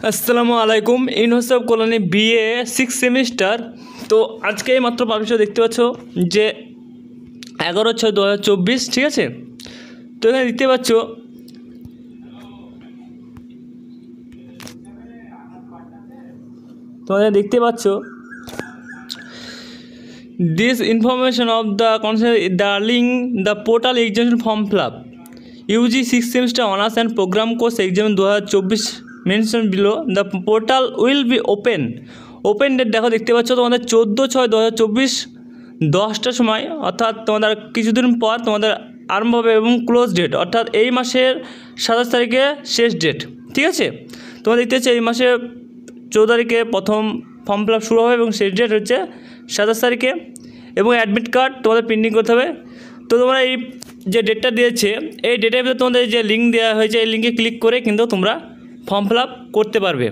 আসসালামু আলাইকুম। University of Kalyani BA 6 semester. তো আজকে এই মাত্র পাবলিশ দেখতে পাচ্ছ যে 11/6/2024, ঠিক আছে। তো এখানে দেখতে পাচ্ছ তোমাদের দেখতে পাচ্ছ this information of the concept the link the portal examination form fill up UG 6 semester honours and programme course exam 2024 mention below the portal will be open date দেখো দেখতে পাচ্ছ তোমাদের 14/6/2024 10টার সময়, অর্থাৎ তোমাদের কিছুদিন পর তোমাদের আরম্ভ হবে, এবং ক্লোজ ডেট অর্থাৎ এই মাসের 27 তারিখে শেষ ডেট, ঠিক আছে। তোমরা দেখতে পাচ্ছ এই মাসে 14 তারিখে প্রথম ফর্ম ফিল আপ শুরু হবে এবং শেষ ডেট হচ্ছে 27 তারিখে, এবং অ্যাডমিট কার্ড তোমাদের প্রিন্টিং করতে হবে। তো তোমরা এই যে ডেটটা দিয়েছে এই ডেটের ভিতরে তোমাদের যে লিঙ্ক দেওয়া হয়েছে এই লিঙ্কে ক্লিক করে কিন্তু তোমরা ফর্ম ফিল আপ করতে পারবে।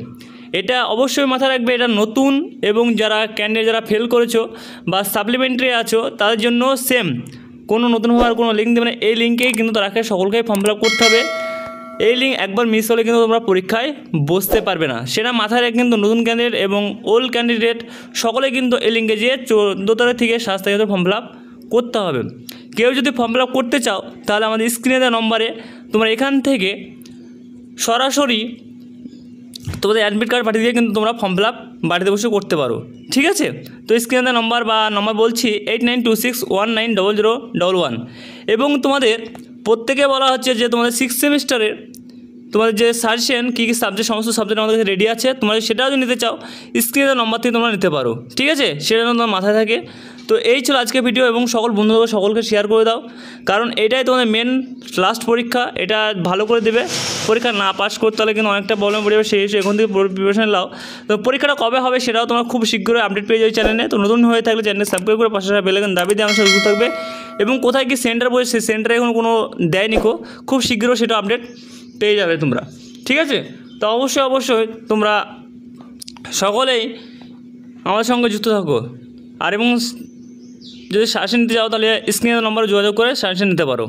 এটা অবশ্যই মাথায় রাখবে, এটা নতুন, এবং যারা ক্যান্ডিডেট যারা ফেল করেছো বা সাপ্লিমেন্টারি আছো তাদের জন্য সেম, কোনো নতুনভাবে আর কোনো লিঙ্ক দেবে না। এই লিঙ্কেই কিন্তু তারাকে সকলকেই ফর্ম ফিল আপ করতে হবে। এই লিঙ্ক একবার মিস হলে কিন্তু তোমরা পরীক্ষায় বসতে পারবে না, সেটা মাথায় রেখে কিন্তু নতুন ক্যান্ডিডেট এবং ওল্ড ক্যান্ডিডেট সকলে কিন্তু এই লিঙ্কে যেয়ে 14 তারিখ থেকে 7 তারিখে ফর্ম ফিল আপ করতে হবে। কেউ যদি ফর্ম ফিল আপ করতে চাও তাহলে আমাদের স্ক্রিনে দেওয়া নম্বরে তোমরা এখান থেকে সরাসরি তোমাদের অ্যাডমিট কার্ড পাঠিয়ে দিয়ে কিন্তু তোমরা ফর্ম ফিল আপ বাড়িতে বসে করতে পারো, ঠিক আছে। তো স্ক্রিনে দেওয়া নম্বর বলছি 8926190011, এবং তোমাদের প্রত্যেকে বলা হচ্ছে যে তোমাদের 6 সেমিস্টারের তোমাদের যে সাজেশন কী কী সাবজেক্ট, সমস্ত সাবজেক্ট আমাদের কাছে রেডি আছে। তোমরা সেটাও যদি নিতে চাও স্ক্রিনে নম্বর থেকে তোমরা নিতে পারো, ঠিক আছে, সেটা তোমার মাথায় থাকে। তো এই ছিল আজকে ভিডিও, এবং সকল বন্ধুদের সকলকে শেয়ার করে দাও, কারণ এটাই তোমাদের মেন লাস্ট পরীক্ষা। এটা ভালো করে দেবে, পরীক্ষা না পাস করতে হলে কিন্তু অনেকটা প্রবলেম পড়ে যাবে, সেই এখন থেকে প্রিপারেশন নাও। তো পরীক্ষাটা কবে হবে সেটাও তোমরা খুব শীঘ্রই আপডেট পেয়ে যাবে চ্যানেলে। তো নতুন হয়ে থাকলে চ্যানেল সাবস্ক্রাইব করে পাশে বেল আইকন দাবি দিয়ে আমার সাথে যুক্ত থাকবে, এবং কোথায় কি সেন্টার বসে সেই সেন্টারে এখন কোনো দেয়নি খুব শীঘ্রই সেটা আপডেট পেয়ে যাবে তোমরা, ঠিক আছে। তো অবশ্যই তোমরা সকলেই আমার সঙ্গে যুক্ত থাকো, আর এবং যদি সাজেশন নিতে চাও তাহলে স্ক্রিনের নম্বরে যোগাযোগ করে সাজেশন নিতে পারো।